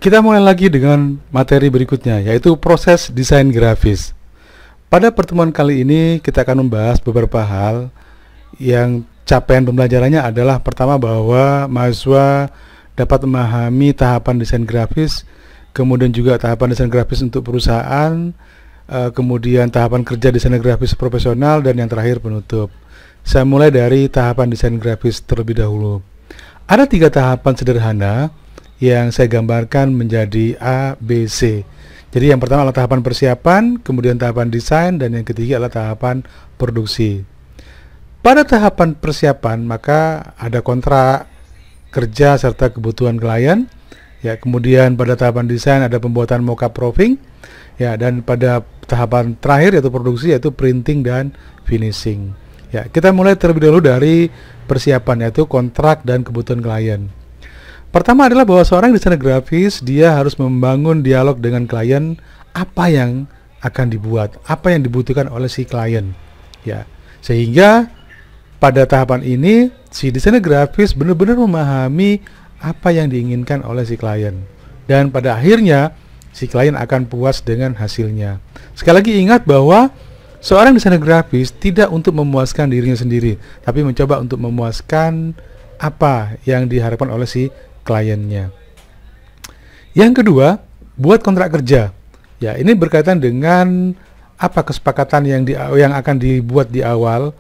Kita mulai lagi dengan materi berikutnya, yaitu proses desain grafis. Pada pertemuan kali ini kita akan membahas beberapa hal yang capaian pembelajarannya adalah pertama bahwa mahasiswa dapat memahami tahapan desain grafis, kemudian juga tahapan desain grafis untuk perusahaan, kemudian tahapan kerja desainer grafis profesional, dan yang terakhir penutup. Saya mulai dari tahapan desain grafis terlebih dahulu. Ada 3 tahapan sederhana yang saya gambarkan menjadi A, B, C. Jadi yang pertama adalah tahapan persiapan, kemudian tahapan desain, dan yang ketiga adalah tahapan produksi. Pada tahapan persiapan maka ada kontrak kerja serta kebutuhan klien. Ya, kemudian pada tahapan desain ada pembuatan mockup proofing. Ya, dan pada tahapan terakhir yaitu produksi, yaitu printing dan finishing. Ya, kita mulai terlebih dahulu dari persiapan, yaitu kontrak dan kebutuhan klien. Pertama adalah bahwa seorang desainer grafis dia harus membangun dialog dengan klien, apa yang akan dibuat, apa yang dibutuhkan oleh si klien. Ya, sehingga pada tahapan ini si desainer grafis benar-benar memahami apa yang diinginkan oleh si klien, dan pada akhirnya si klien akan puas dengan hasilnya. Sekali lagi ingat bahwa seorang desainer grafis tidak untuk memuaskan dirinya sendiri, tapi mencoba untuk memuaskan apa yang diharapkan oleh si kliennya. Yang kedua, buat kontrak kerja. Ya, ini berkaitan dengan apa kesepakatan yang akan dibuat di awal,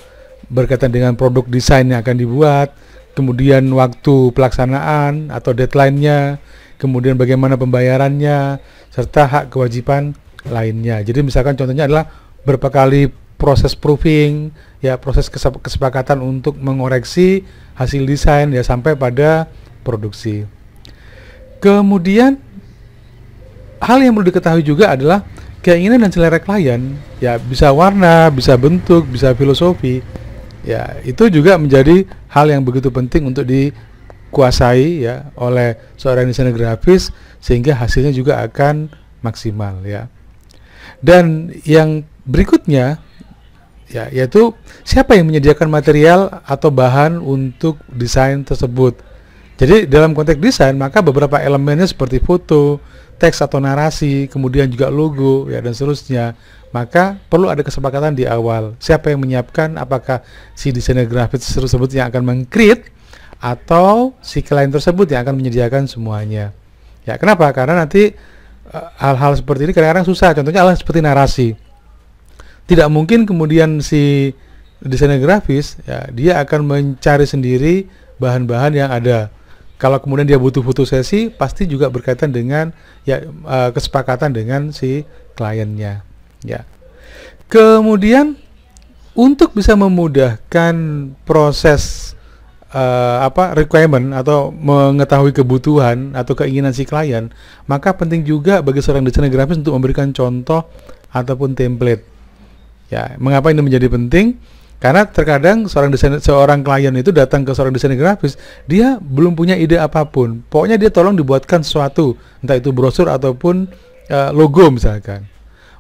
berkaitan dengan produk desain yang akan dibuat, kemudian waktu pelaksanaan atau deadline-nya, kemudian bagaimana pembayarannya, serta hak kewajiban lainnya. Jadi misalkan contohnya adalah berapa kali proses proofing, ya proses kesepakatan untuk mengoreksi hasil desain ya sampai pada produksi. Kemudian hal yang perlu diketahui juga adalah keinginan dan selera klien, ya bisa warna, bisa bentuk, bisa filosofi. Ya, itu juga menjadi hal yang begitu penting untuk dikuasai ya oleh seorang desainer grafis sehingga hasilnya juga akan maksimal ya. Dan yang berikutnya ya yaitu siapa yang menyediakan material atau bahan untuk desain tersebut. Jadi dalam konteks desain maka beberapa elemennya seperti foto, teks atau narasi, kemudian juga logo ya dan seterusnya. Maka perlu ada kesepakatan di awal. Siapa yang menyiapkan, apakah si desainer grafis tersebut yang akan meng-create atau si klien tersebut yang akan menyediakan semuanya. Ya, kenapa? Karena nanti hal-hal seperti ini kadang-kadang susah. Contohnya adalah seperti narasi. Tidak mungkin kemudian si desainer grafis ya dia akan mencari sendiri bahan-bahan yang ada. Kalau kemudian dia butuh foto sesi, pasti juga berkaitan dengan ya kesepakatan dengan si kliennya. Ya. Kemudian untuk bisa memudahkan proses requirement atau mengetahui kebutuhan atau keinginan si klien, maka penting juga bagi seorang desainer grafis untuk memberikan contoh ataupun template. Ya, mengapa ini menjadi penting? Karena terkadang seorang klien itu datang ke seorang desainer grafis, dia belum punya ide apapun. Pokoknya dia tolong dibuatkan sesuatu, entah itu brosur ataupun logo misalkan.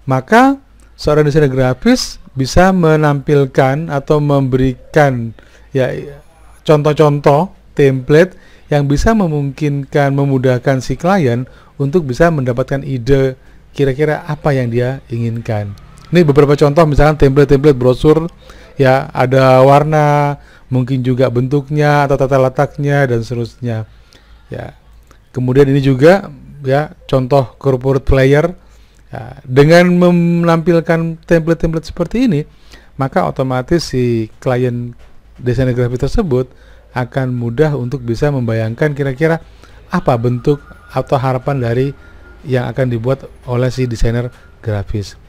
Maka seorang desainer grafis bisa menampilkan atau memberikan ya contoh-contoh template yang bisa memudahkan si klien untuk bisa mendapatkan ide kira-kira apa yang dia inginkan. Ini beberapa contoh misalkan template-template brosur. Ya, ada warna, mungkin juga bentuknya atau tata letaknya dan seterusnya. Ya. Kemudian ini juga ya contoh corporate flyer. Ya, dengan menampilkan template-template seperti ini, maka otomatis si klien desainer grafis tersebut akan mudah untuk bisa membayangkan kira-kira apa bentuk atau harapan dari yang akan dibuat oleh si desainer grafis.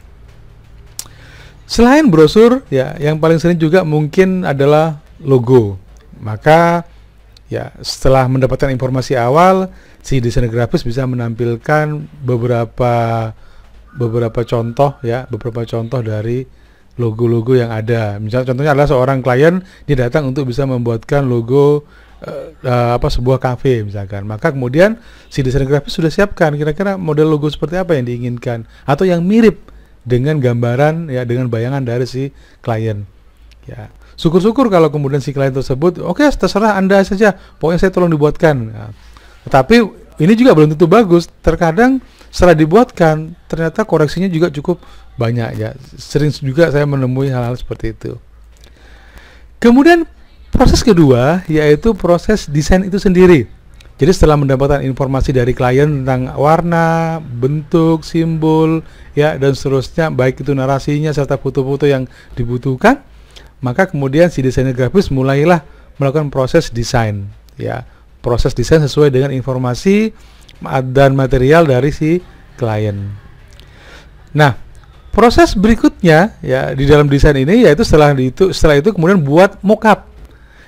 Selain brosur, ya, yang paling sering juga mungkin adalah logo. Maka, ya, setelah mendapatkan informasi awal, si desainer grafis bisa menampilkan beberapa contoh, ya, beberapa contoh dari logo-logo yang ada. Misalnya, contohnya adalah seorang klien dia datang untuk bisa membuatkan logo sebuah kafe misalkan. Maka kemudian si desainer grafis sudah siapkan kira-kira model logo seperti apa yang diinginkan atau yang mirip dengan gambaran ya dengan bayangan dari si klien. Ya, syukur-syukur kalau kemudian si klien tersebut, oke, terserah Anda saja, pokoknya saya tolong dibuatkan. Ya. Tetapi ini juga belum tentu bagus. Terkadang setelah dibuatkan ternyata koreksinya juga cukup banyak ya. Sering juga saya menemui hal-hal seperti itu. Kemudian proses kedua yaitu proses desain itu sendiri. Jadi setelah mendapatkan informasi dari klien tentang warna, bentuk, simbol ya dan seterusnya, baik itu narasinya serta foto-foto yang dibutuhkan, maka kemudian si desainer grafis mulailah melakukan proses desain ya. Proses desain sesuai dengan informasi dan material dari si klien. Nah, proses berikutnya ya di dalam desain ini yaitu setelah itu kemudian buat mockup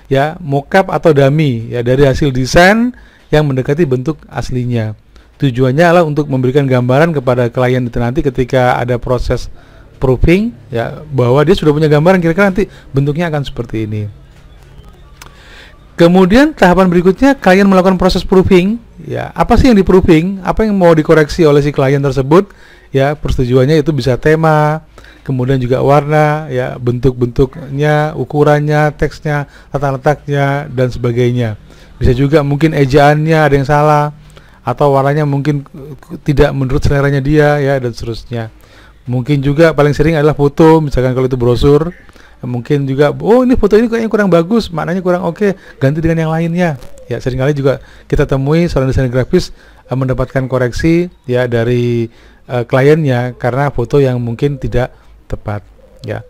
ya, mockup atau dummy ya dari hasil desain yang mendekati bentuk aslinya. Tujuannya adalah untuk memberikan gambaran kepada klien itu nanti ketika ada proses proofing ya, bahwa dia sudah punya gambaran kira-kira nanti bentuknya akan seperti ini. Kemudian tahapan berikutnya klien melakukan proses proofing ya. Apa sih yang di proofing? Apa yang mau dikoreksi oleh si klien tersebut? Ya, persetujuannya itu bisa tema, kemudian juga warna ya, bentuk-bentuknya, ukurannya, teksnya, tata letaknya dan sebagainya. Bisa juga mungkin ejaannya ada yang salah atau warnanya mungkin tidak menurut seleranya dia ya dan seterusnya. Mungkin juga paling sering adalah foto, misalkan kalau itu brosur, mungkin juga oh ini foto ini kayaknya kurang bagus, maknanya kurang oke, ganti dengan yang lainnya. Ya, seringkali juga kita temui seorang desainer grafis mendapatkan koreksi ya dari kliennya karena foto yang mungkin tidak tepat ya.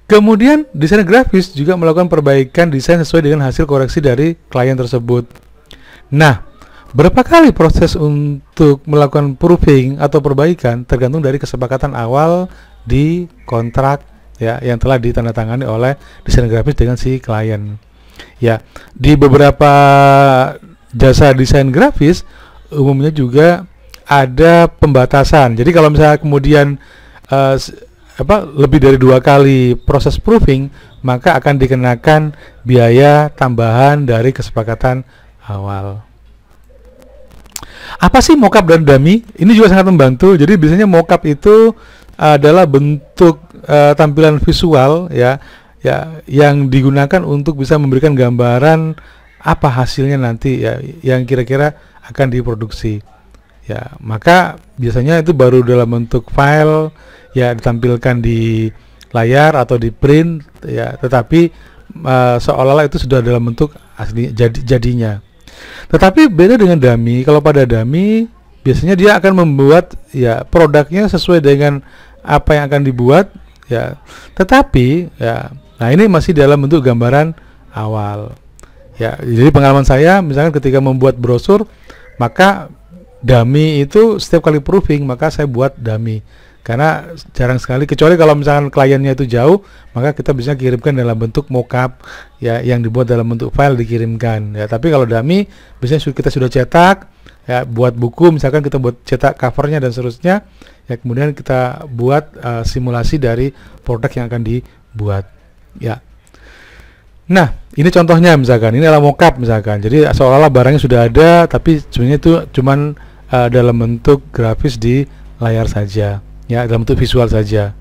Kemudian desainer grafis juga melakukan perbaikan desain sesuai dengan hasil koreksi dari klien tersebut. Nah, berapa kali proses untuk melakukan proofing atau perbaikan tergantung dari kesepakatan awal di kontrak ya yang telah ditandatangani oleh desainer grafis dengan si klien. Ya, di beberapa jasa desain grafis umumnya juga ada pembatasan. Jadi kalau misalnya kemudian lebih dari 2 kali proses proofing, maka akan dikenakan biaya tambahan dari kesepakatan awal. Apa sih mockup dan dummy? Ini juga sangat membantu. Jadi biasanya mockup itu adalah bentuk tampilan visual ya yang digunakan untuk bisa memberikan gambaran apa hasilnya nanti ya yang kira-kira akan diproduksi. Ya, maka biasanya itu baru dalam bentuk file ya ditampilkan di layar atau di print ya, tetapi seolah-olah itu sudah dalam bentuk asli jadinya. Tetapi beda dengan dummy. Kalau pada dummy biasanya dia akan membuat ya produknya sesuai dengan apa yang akan dibuat ya. Tetapi ya, nah ini masih dalam bentuk gambaran awal. Ya, jadi pengalaman saya misalkan ketika membuat brosur, maka dummy itu setiap kali proofing maka saya buat dummy. Karena jarang sekali, kecuali kalau misalkan kliennya itu jauh, maka kita bisa kirimkan dalam bentuk mockup ya yang dibuat dalam bentuk file dikirimkan ya. Tapi kalau dummy biasanya kita sudah cetak ya, buat buku misalkan kita buat cetak covernya dan seterusnya ya, kemudian kita buat simulasi dari produk yang akan dibuat ya. Nah, ini contohnya misalkan ini adalah mockup misalkan. Jadi seolah-olah barangnya sudah ada tapi sebenarnya itu cuman dalam bentuk grafis di layar saja ya, dalam bentuk visual saja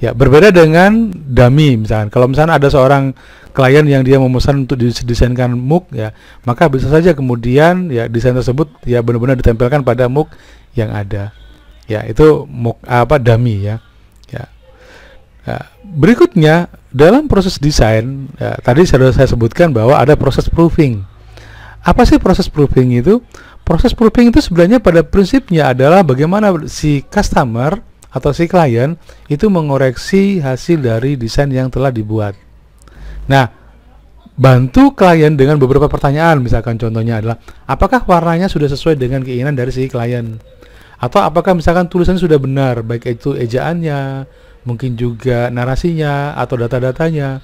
ya. Berbeda dengan dummy misalkan. Kalau misalnya ada seorang klien yang dia memesan untuk didesainkan MOOC ya, maka bisa saja kemudian ya desain tersebut ya benar-benar ditempelkan pada MOOC yang ada ya. Itu dummy ya. Berikutnya dalam proses desain ya, tadi sudah saya sebutkan bahwa ada proses proofing. Apa sih proses proofing itu? Proses proofing itu sebenarnya pada prinsipnya adalah bagaimana si customer atau si klien itu mengoreksi hasil dari desain yang telah dibuat. Nah, bantu klien dengan beberapa pertanyaan, misalkan contohnya adalah apakah warnanya sudah sesuai dengan keinginan dari si klien, atau apakah misalkan tulisannya sudah benar, baik itu ejaannya, mungkin juga narasinya atau data-datanya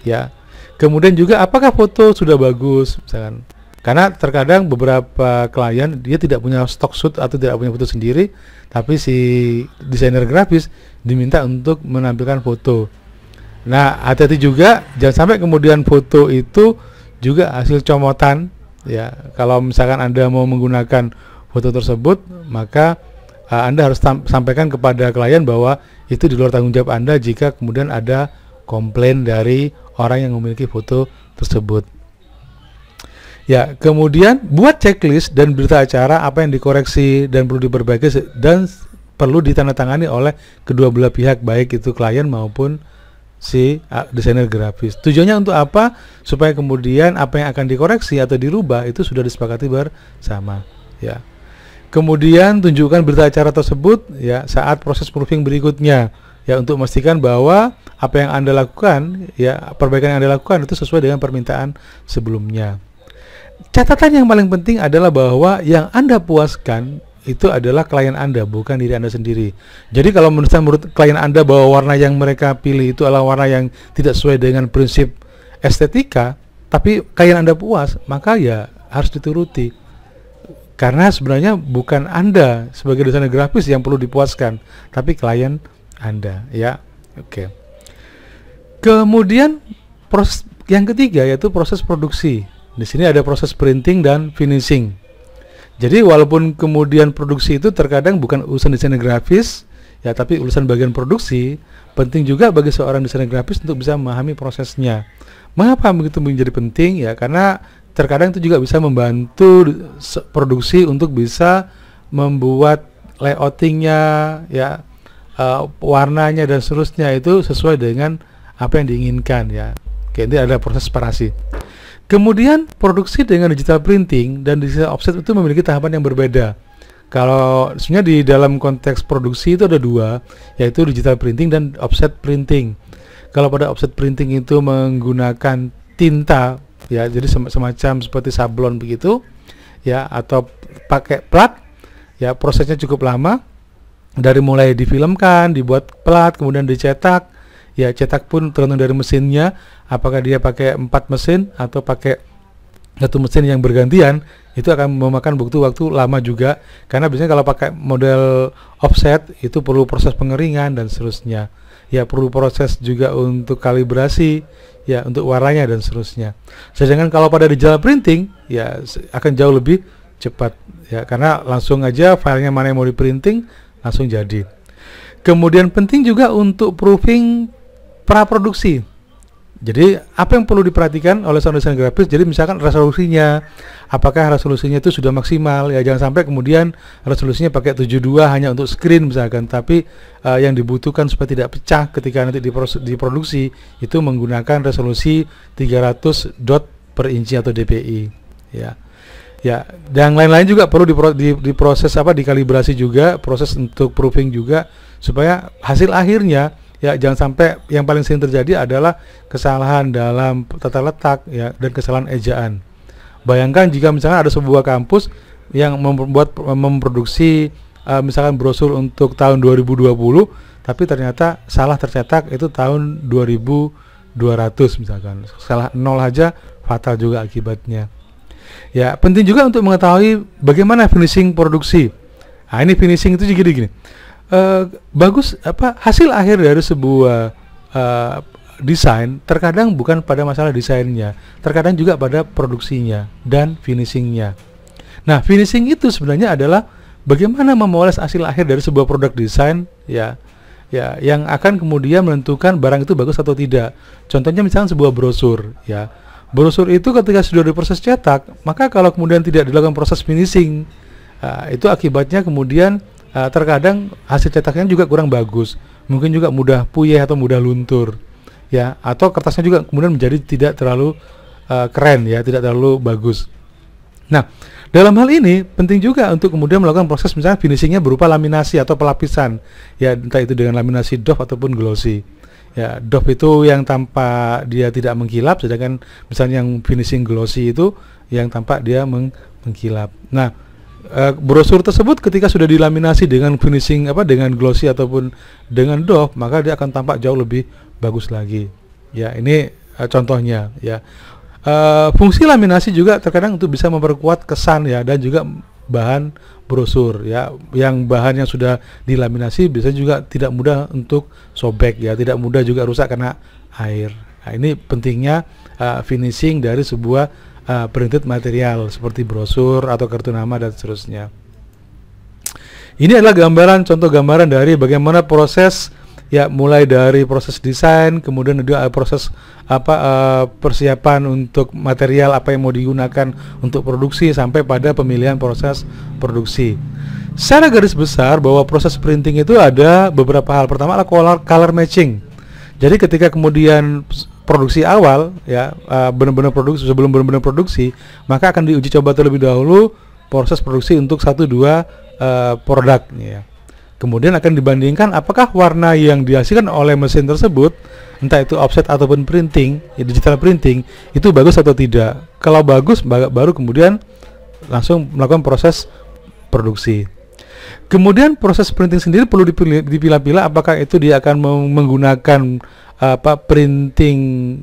ya. Kemudian juga apakah foto sudah bagus misalkan. Karena terkadang beberapa klien dia tidak punya stock shoot atau tidak punya foto sendiri, tapi si desainer grafis diminta untuk menampilkan foto. Nah, hati-hati juga jangan sampai kemudian foto itu juga hasil comotan ya. Kalau misalkan Anda mau menggunakan foto tersebut, maka Anda harus sampaikan kepada klien bahwa itu di luar tanggung jawab Anda jika kemudian ada komplain dari orang yang memiliki foto tersebut. Ya, kemudian buat checklist dan berita acara apa yang dikoreksi dan perlu diperbaiki dan perlu ditandatangani oleh kedua belah pihak, baik itu klien maupun si desainer grafis. Tujuannya untuk apa? Supaya kemudian apa yang akan dikoreksi atau dirubah itu sudah disepakati bersama, ya. Kemudian tunjukkan berita acara tersebut ya saat proses proofing berikutnya, ya, untuk memastikan bahwa apa yang Anda lakukan, ya, perbaikan yang Anda lakukan itu sesuai dengan permintaan sebelumnya. Catatan yang paling penting adalah bahwa yang Anda puaskan itu adalah klien Anda, bukan diri Anda sendiri. Jadi kalau menurut klien Anda bahwa warna yang mereka pilih itu adalah warna yang tidak sesuai dengan prinsip estetika, tapi klien Anda puas, maka ya harus dituruti. Karena sebenarnya bukan Anda sebagai desainer grafis yang perlu dipuaskan, tapi klien Anda, ya. Oke. Kemudian proses yang ketiga yaitu proses produksi. Di sini ada proses printing dan finishing. Jadi walaupun kemudian produksi itu terkadang bukan urusan desainer grafis, ya, tapi urusan bagian produksi, penting juga bagi seorang desainer grafis untuk bisa memahami prosesnya. Mengapa begitu menjadi penting? Ya, karena terkadang itu juga bisa membantu produksi untuk bisa membuat layoutingnya, ya, warnanya dan seterusnya itu sesuai dengan apa yang diinginkan, ya. Oke, ini ada proses separasi. Kemudian produksi dengan digital printing dan digital offset itu memiliki tahapan yang berbeda. Kalau sebenarnya di dalam konteks produksi itu ada dua, yaitu digital printing dan offset printing. Kalau pada offset printing itu menggunakan tinta, ya, jadi semacam seperti sablon begitu, ya, atau pakai plat, ya, prosesnya cukup lama, dari mulai difilmkan, dibuat plat, kemudian dicetak. Ya, cetak pun tergantung dari mesinnya, apakah dia pakai 4 mesin atau pakai satu mesin yang bergantian, itu akan memakan waktu lama juga, karena biasanya kalau pakai model offset itu perlu proses pengeringan dan seterusnya. Ya, perlu proses juga untuk kalibrasi, ya, untuk warnanya dan seterusnya. Sedangkan kalau pada digital printing, ya, akan jauh lebih cepat, ya, karena langsung aja filenya mana yang mau di printing langsung jadi. Kemudian penting juga untuk proofing praproduksi. Jadi apa yang perlu diperhatikan oleh seorang desainer grafis? Jadi misalkan resolusinya, apakah resolusinya itu sudah maksimal, ya, jangan sampai kemudian resolusinya pakai 72 hanya untuk screen misalkan, tapi yang dibutuhkan supaya tidak pecah ketika nanti diproduksi itu menggunakan resolusi 300 dot per inci atau dpi, ya. Ya, dan lain-lain juga perlu diproses dikalibrasi juga, proses untuk proofing juga, supaya hasil akhirnya, ya, jangan sampai yang paling sering terjadi adalah kesalahan dalam tata letak, ya, dan kesalahan ejaan. Bayangkan jika misalnya ada sebuah kampus yang memproduksi misalkan brosur untuk tahun 2020, tapi ternyata salah tercetak itu tahun 2200 misalkan. Salah 0 aja fatal juga akibatnya. Ya, penting juga untuk mengetahui bagaimana finishing produksi. Nah, ini finishing itu jadi gini. Bagus hasil akhir dari sebuah desain terkadang bukan pada masalah desainnya, terkadang juga pada produksinya dan finishingnya. Nah, finishing itu sebenarnya adalah bagaimana memoles hasil akhir dari sebuah produk desain, ya, yang akan kemudian menentukan barang itu bagus atau tidak. Contohnya misalnya sebuah brosur, ya, brosur itu ketika sudah diproses cetak, maka kalau kemudian tidak dilakukan proses finishing, itu akibatnya kemudian terkadang hasil cetaknya juga kurang bagus, mungkin juga mudah puyeh atau mudah luntur, ya, atau kertasnya juga kemudian menjadi tidak terlalu keren, ya, tidak terlalu bagus. Nah, dalam hal ini penting juga untuk kemudian melakukan proses misalnya finishingnya berupa laminasi atau pelapisan, ya, entah itu dengan laminasi doff ataupun glossy. Ya, doff itu yang tampak dia tidak mengkilap, sedangkan misalnya yang finishing glossy itu yang tampak dia mengkilap. Nah, brosur tersebut ketika sudah dilaminasi dengan finishing dengan glossy ataupun dengan doff, maka dia akan tampak jauh lebih bagus lagi. Ya, ini contohnya, ya. Fungsi laminasi juga terkadang untuk bisa memperkuat kesan, ya, dan juga bahan brosur, ya, yang bahan yang sudah dilaminasi bisa juga tidak mudah untuk sobek, ya, tidak mudah juga rusak karena air. Nah, ini pentingnya finishing dari sebuah printed material seperti brosur atau kartu nama dan seterusnya. Ini adalah contoh gambaran dari bagaimana proses ya mulai dari proses desain, kemudian juga proses persiapan untuk material apa yang mau digunakan untuk produksi sampai pada pemilihan proses produksi. Secara garis besar bahwa proses printing itu ada beberapa hal. Pertama adalah color matching. Jadi ketika kemudian produksi awal ya benar-benar produksi, sebelum benar-benar produksi, maka akan diuji coba terlebih dahulu proses produksi untuk 1-2 produk ya. Kemudian akan dibandingkan apakah warna yang dihasilkan oleh mesin tersebut, entah itu offset ataupun printing, digital printing, itu bagus atau tidak. Kalau bagus, baru kemudian langsung melakukan proses produksi. Kemudian proses printing sendiri perlu dipilah-pilah apakah itu dia akan menggunakan printing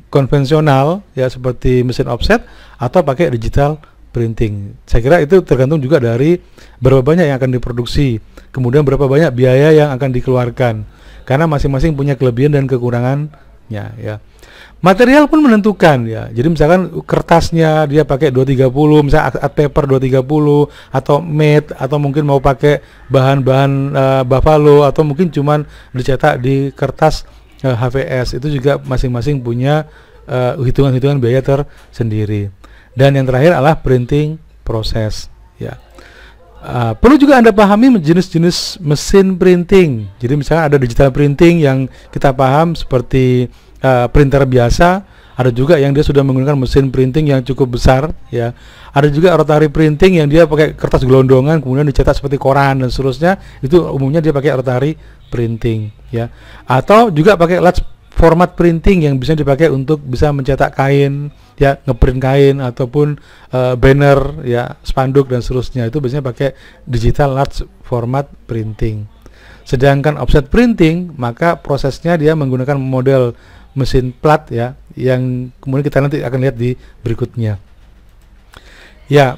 konvensional ya seperti mesin offset atau pakai digital printing. Saya kira itu tergantung juga dari berapa banyak yang akan diproduksi, kemudian berapa banyak biaya yang akan dikeluarkan, karena masing-masing punya kelebihan dan kekurangannya ya. Material pun menentukan ya. Jadi misalkan kertasnya dia pakai 230, misalnya art paper 230 atau matte, atau mungkin mau pakai bahan-bahan buffalo, atau mungkin cuman dicetak di kertas HVS. Itu juga masing-masing punya hitungan-hitungan biaya tersendiri. Dan yang terakhir adalah printing proses ya. Perlu juga Anda pahami jenis-jenis mesin printing. Jadi misalnya ada digital printing yang kita paham seperti printer biasa, ada juga yang dia sudah menggunakan mesin printing yang cukup besar ya. Ada juga rotary printing yang dia pakai kertas gelondongan kemudian dicetak seperti koran dan seterusnya. Itu umumnya dia pakai rotary printing ya. Atau juga pakai large format printing yang bisa dipakai untuk bisa mencetak kain ya, ngeprint kain ataupun banner ya, spanduk dan seterusnya. Itu biasanya pakai digital large format printing. Sedangkan offset printing, maka prosesnya dia menggunakan model mesin plat ya, yang kemudian kita nanti akan lihat di berikutnya. Ya,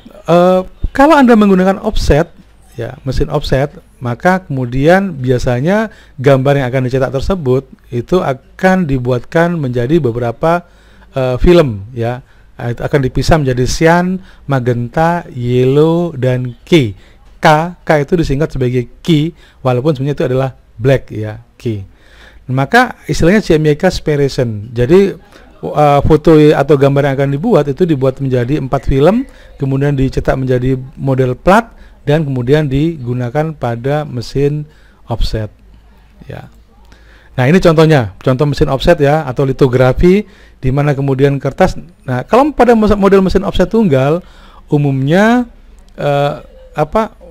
kalau Anda menggunakan offset ya, mesin offset, maka kemudian biasanya gambar yang akan dicetak tersebut itu akan dibuatkan menjadi beberapa film ya. Itu akan dipisah menjadi cyan, magenta, yellow dan key. K itu disingkat sebagai key, walaupun sebenarnya itu adalah black ya, key. Maka istilahnya CMYK separation. Jadi foto atau gambar yang akan dibuat itu dibuat menjadi 4 film, kemudian dicetak menjadi model plat, dan kemudian digunakan pada mesin offset ya. Nah, ini contohnya, contoh mesin offset ya, atau litografi, di mana kemudian kertas. Nah, kalau pada model mesin offset tunggal, umumnya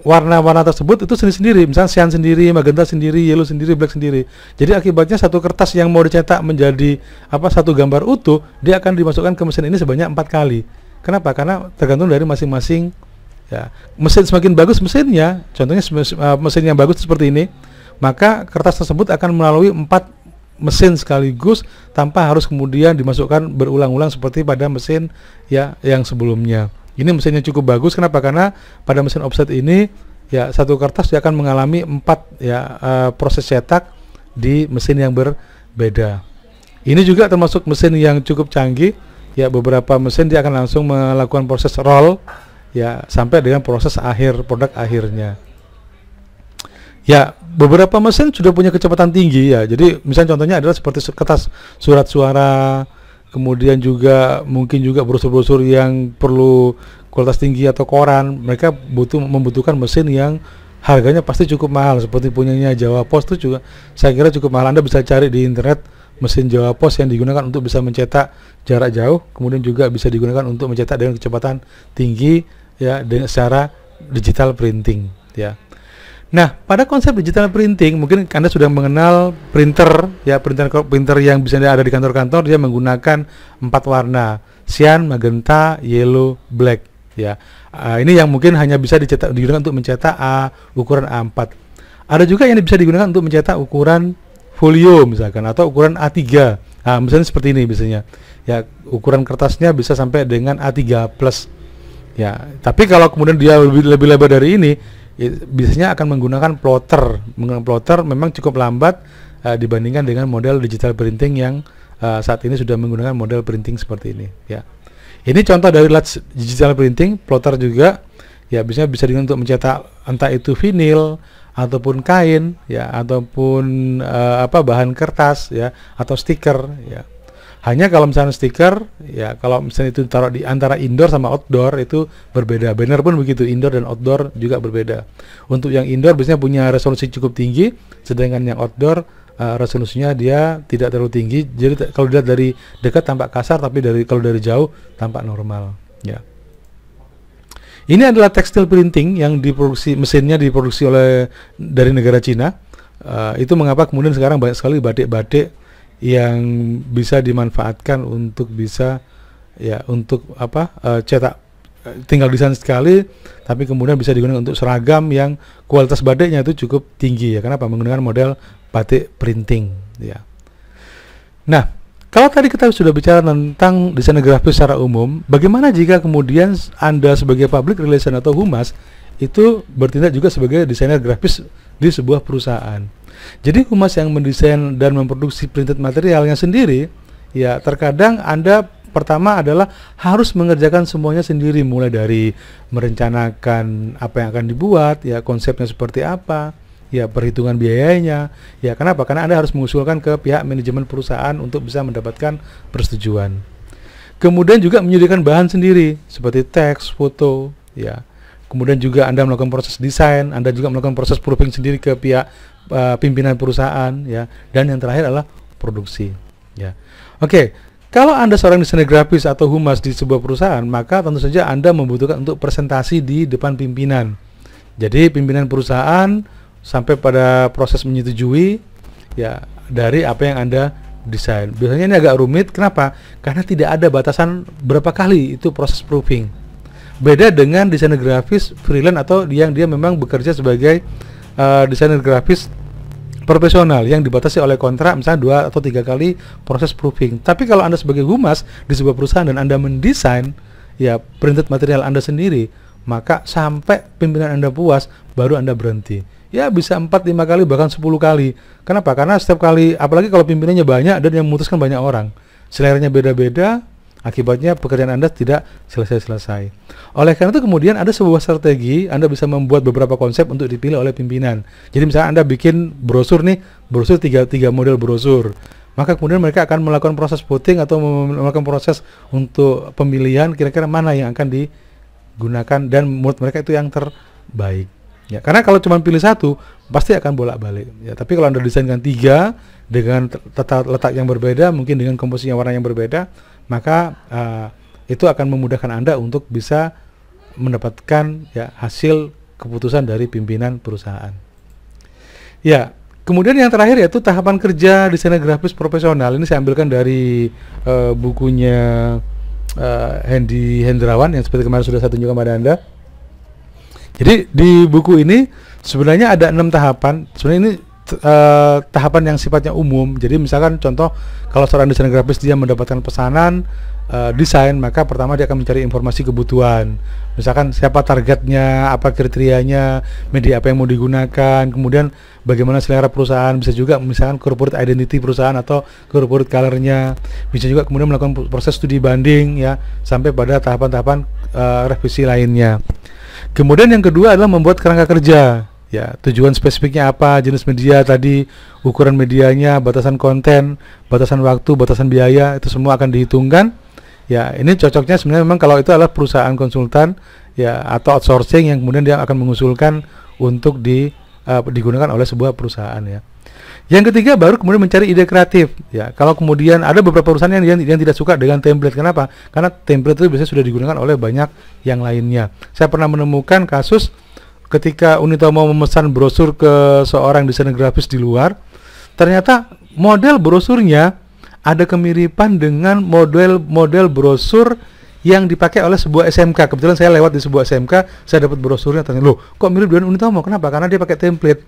warna-warna tersebut itu sendiri-sendiri, misalnya cyan sendiri, magenta sendiri, yellow sendiri, black sendiri. Jadi akibatnya satu kertas yang mau dicetak menjadi satu gambar utuh, dia akan dimasukkan ke mesin ini sebanyak 4 kali. Kenapa? Karena tergantung dari masing-masing ya. Mesin semakin bagus mesinnya, contohnya mesin yang bagus seperti ini, maka kertas tersebut akan melalui 4 mesin sekaligus tanpa harus kemudian dimasukkan berulang-ulang seperti pada mesin ya yang sebelumnya. Ini mesinnya cukup bagus. Kenapa? Karena pada mesin offset ini ya satu kertas dia akan mengalami 4 ya proses cetak di mesin yang berbeda. Ini juga termasuk mesin yang cukup canggih ya. Beberapa mesin dia akan langsung melakukan proses roll ya sampai dengan proses akhir, produk akhirnya. Ya, beberapa mesin sudah punya kecepatan tinggi ya. Jadi misalnya contohnya adalah seperti kertas surat suara, kemudian juga mungkin juga brosur-brosur yang perlu kualitas tinggi atau koran. Mereka membutuhkan mesin yang harganya pasti cukup mahal, seperti punyanya Jawa Pos itu juga saya kira cukup mahal. Anda bisa cari di internet mesin Jawa Pos yang digunakan untuk bisa mencetak jarak jauh, kemudian juga bisa digunakan untuk mencetak dengan kecepatan tinggi ya, dengan secara digital printing ya. Nah, pada konsep digital printing mungkin Anda sudah mengenal printer ya, printer yang bisa ada di kantor-kantor. Dia menggunakan 4 warna, cyan, magenta, yellow, black ya. Ini yang mungkin hanya bisa digunakan untuk mencetak ukuran A4. Ada juga yang bisa digunakan untuk mencetak ukuran folio misalkan, atau ukuran A3. Nah, misalnya seperti ini biasanya ya, ukuran kertasnya bisa sampai dengan A3 plus ya. Tapi kalau kemudian dia lebih lebar dari ini, biasanya akan menggunakan plotter. Plotter memang cukup lambat dibandingkan dengan model digital printing yang saat ini sudah menggunakan model printing seperti ini ya. Ini contoh dari large digital printing. Plotter juga ya biasanya bisa digunakan untuk mencetak entah itu vinil ataupun kain ya, ataupun bahan kertas ya, atau stiker ya. Hanya kalau misalnya stiker ya, kalau misalnya itu taruh di antara indoor sama outdoor itu berbeda. Banner pun begitu, indoor dan outdoor juga berbeda. Untuk yang indoor biasanya punya resolusi cukup tinggi, sedangkan yang outdoor resolusinya dia tidak terlalu tinggi. Jadi kalau dilihat dari dekat tampak kasar, tapi kalau dari jauh tampak normal ya. Ini adalah tekstil printing yang mesinnya diproduksi dari negara Cina. Itu mengapa kemudian sekarang banyak sekali batik-batik yang bisa dimanfaatkan untuk bisa ya, untuk cetak, tinggal desain sekali tapi kemudian bisa digunakan untuk seragam yang kualitas batiknya itu cukup tinggi ya. Kenapa? Menggunakan model batik printing ya. Nah, kalau tadi kita sudah bicara tentang desain grafis secara umum, bagaimana jika kemudian Anda sebagai public relation atau humas itu bertindak juga sebagai desainer grafis di sebuah perusahaan? Jadi humas yang mendesain dan memproduksi printed materialnya sendiri, ya terkadang Anda pertama adalah harus mengerjakan semuanya sendiri, mulai dari merencanakan apa yang akan dibuat, ya konsepnya seperti apa, ya perhitungan biayanya, ya kenapa? Karena Anda harus mengusulkan ke pihak manajemen perusahaan untuk bisa mendapatkan persetujuan. Kemudian juga menyediakan bahan sendiri seperti teks, foto, ya. Kemudian juga Anda melakukan proses desain, Anda juga melakukan proses proofing sendiri ke pihak pimpinan perusahaan ya, dan yang terakhir adalah produksi ya. Oke, kalau Anda seorang desainer grafis atau humas di sebuah perusahaan, maka tentu saja Anda membutuhkan untuk presentasi di depan pimpinan. Jadi pimpinan perusahaan sampai pada proses menyetujui ya dari apa yang Anda desain. Biasanya ini agak rumit, kenapa? Karena tidak ada batasan berapa kali itu proses proofing. Beda dengan desainer grafis freelance atau yang dia memang bekerja sebagai desainer grafis profesional yang dibatasi oleh kontrak misalnya 2 atau 3 kali proses proofing. Tapi kalau Anda sebagai humas di sebuah perusahaan dan Anda mendesain ya printed material Anda sendiri, maka sampai pimpinan Anda puas baru Anda berhenti. Ya bisa 4-5 kali bahkan 10 kali. Kenapa? Karena setiap kali, apalagi kalau pimpinannya banyak dan yang memutuskan banyak orang, seleranya beda-beda, akibatnya pekerjaan Anda tidak selesai-selesai. Oleh karena itu kemudian ada sebuah strategi, Anda bisa membuat beberapa konsep untuk dipilih oleh pimpinan. Jadi misalnya Anda bikin brosur nih, brosur 3 model brosur. Maka kemudian mereka akan melakukan proses voting atau melakukan proses untuk pemilihan kira-kira mana yang akan digunakan dan menurut mereka itu yang terbaik. Ya, karena kalau cuma pilih satu pasti akan bolak-balik. Ya, tapi kalau Anda desainkan 3 dengan tata letak yang berbeda, mungkin dengan komposisi warna yang berbeda, maka itu akan memudahkan Anda untuk bisa mendapatkan ya hasil keputusan dari pimpinan perusahaan. Ya, kemudian yang terakhir yaitu tahapan kerja desainer grafis profesional. Ini saya ambilkan dari bukunya Hendy Hendrawan yang seperti kemarin sudah saya tunjukkan pada Anda. Jadi di buku ini sebenarnya ada 6 tahapan. Sebenarnya ini tahapan yang sifatnya umum. Jadi misalkan contoh kalau seorang desainer grafis dia mendapatkan pesanan desain, maka pertama dia akan mencari informasi kebutuhan. Misalkan siapa targetnya, apa kriterianya, media apa yang mau digunakan, kemudian bagaimana selera perusahaan, bisa juga misalkan corporate identity perusahaan atau corporate color-nya. Bisa juga kemudian melakukan proses studi banding ya sampai pada tahapan-tahapan revisi lainnya. Kemudian yang kedua adalah membuat kerangka kerja. Ya, tujuan spesifiknya apa, jenis media tadi, ukuran medianya, batasan konten, batasan waktu, batasan biaya, itu semua akan dihitungkan. Ya, ini cocoknya sebenarnya memang kalau itu adalah perusahaan konsultan ya atau outsourcing yang kemudian dia akan mengusulkan untuk digunakan oleh sebuah perusahaan ya. Yang ketiga baru kemudian mencari ide kreatif ya. Kalau kemudian ada beberapa perusahaan yang tidak suka dengan template. Kenapa? Karena template itu biasanya sudah digunakan oleh banyak yang lainnya. Saya pernah menemukan kasus ketika Unito mau memesan brosur ke seorang desainer grafis di luar, ternyata model brosurnya ada kemiripan dengan model brosur yang dipakai oleh sebuah SMK. Kebetulan saya lewat di sebuah SMK, saya dapat brosurnya, ternyata loh kok mirip dengan Unitomo. Kenapa? Karena dia pakai template.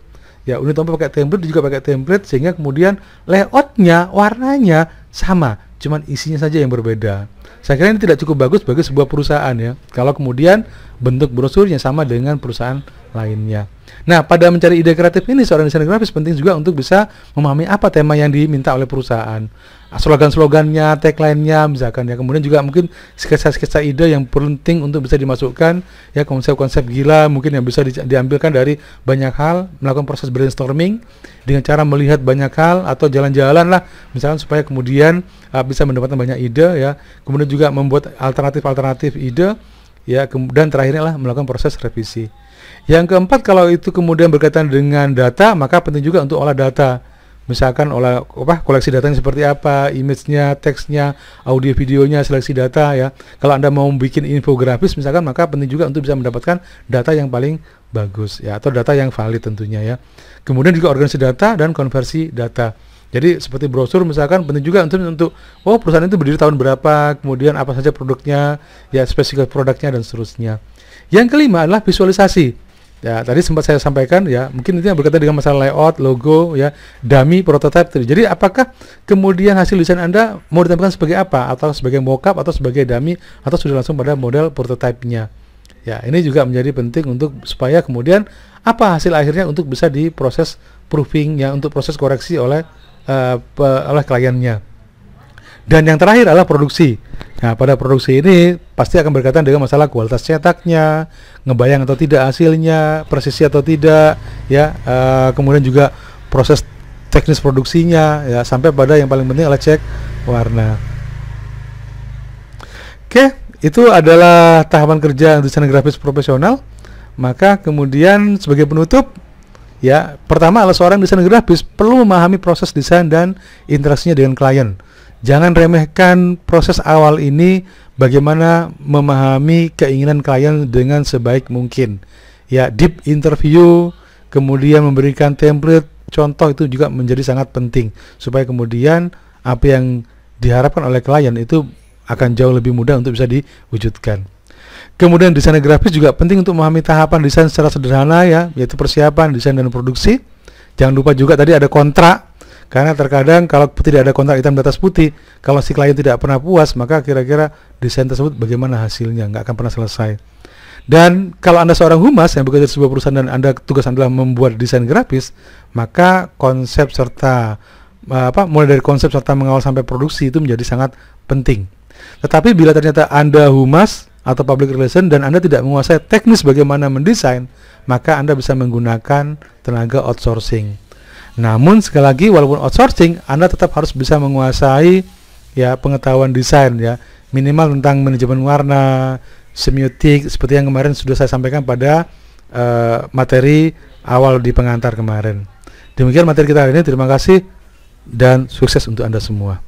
Ya, Unitomo pakai template, juga pakai template, sehingga kemudian layoutnya, warnanya sama, cuman isinya saja yang berbeda. Saya kira ini tidak cukup bagus bagi sebuah perusahaan ya. Kalau kemudian bentuk brosurnya sama dengan perusahaan lainnya. Nah, pada mencari ide kreatif ini, seorang desainer grafis penting juga untuk bisa memahami apa tema yang diminta oleh perusahaan, slogan-slogannya, tagline-nya, misalkan ya. Kemudian juga mungkin sketsa-sketsa ide yang penting untuk bisa dimasukkan, ya, konsep-konsep gila mungkin yang bisa diambilkan dari banyak hal, melakukan proses brainstorming dengan cara melihat banyak hal atau jalan-jalan lah, misalkan supaya kemudian bisa mendapatkan banyak ide, ya. Kemudian juga membuat alternatif-alternatif ide, ya. Dan terakhirnya lah melakukan proses revisi. Yang keempat, kalau itu kemudian berkaitan dengan data, maka penting juga untuk olah data. Misalkan olah koleksi datanya seperti apa, image-nya, teksnya, audio videonya, seleksi data, ya. Kalau Anda mau bikin infografis misalkan, maka penting juga untuk bisa mendapatkan data yang paling bagus, ya, atau data yang valid tentunya, ya. Kemudian juga organisasi data dan konversi data. Jadi seperti brosur misalkan, penting juga untuk perusahaan itu berdiri tahun berapa, kemudian apa saja produknya, ya, spesifikasi produknya dan seterusnya. Yang kelima adalah visualisasi. Ya, tadi sempat saya sampaikan, ya, mungkin itu yang berkaitan dengan masalah layout, logo, ya, dummy, prototype. Jadi apakah kemudian hasil desain Anda mau ditampilkan sebagai apa, atau sebagai mockup, atau sebagai dummy, atau sudah langsung pada model prototype-nya. Ya, ini juga menjadi penting untuk supaya kemudian apa hasil akhirnya untuk bisa diproses proofing, ya, untuk proses koreksi oleh kliennya. Dan yang terakhir adalah produksi. Nah, pada produksi ini pasti akan berkaitan dengan masalah kualitas cetaknya, ngebayang atau tidak hasilnya, presisi atau tidak, ya, kemudian juga proses teknis produksinya, ya, sampai pada yang paling penting adalah cek warna. Oke, itu adalah tahapan kerja desain grafis profesional. Maka kemudian sebagai penutup, ya, pertama adalah seorang desainer grafis perlu memahami proses desain dan interaksinya dengan klien. Jangan remehkan proses awal ini, bagaimana memahami keinginan klien dengan sebaik mungkin. Ya, deep interview, kemudian memberikan template, contoh, itu juga menjadi sangat penting supaya kemudian apa yang diharapkan oleh klien itu akan jauh lebih mudah untuk bisa diwujudkan. Kemudian desainer grafis juga penting untuk memahami tahapan desain secara sederhana, ya, yaitu persiapan, desain, dan produksi. Jangan lupa juga tadi ada kontrak. Karena terkadang kalau tidak ada kontrak hitam di atas putih, kalau si klien tidak pernah puas, maka kira-kira desain tersebut bagaimana hasilnya, nggak akan pernah selesai. Dan kalau Anda seorang humas yang bekerja di sebuah perusahaan dan Anda tugas adalah membuat desain grafis, maka konsep serta mulai dari konsep serta mengawal sampai produksi itu menjadi sangat penting. Tetapi bila ternyata Anda humas atau public relation dan Anda tidak menguasai teknis bagaimana mendesain, maka Anda bisa menggunakan tenaga outsourcing. Namun sekali lagi, walaupun outsourcing, Anda tetap harus bisa menguasai, ya, pengetahuan desain, ya, minimal tentang manajemen warna, semiotik, seperti yang kemarin sudah saya sampaikan pada materi awal di pengantar kemarin. Demikian materi kita hari ini. Terima kasih dan sukses untuk Anda semua.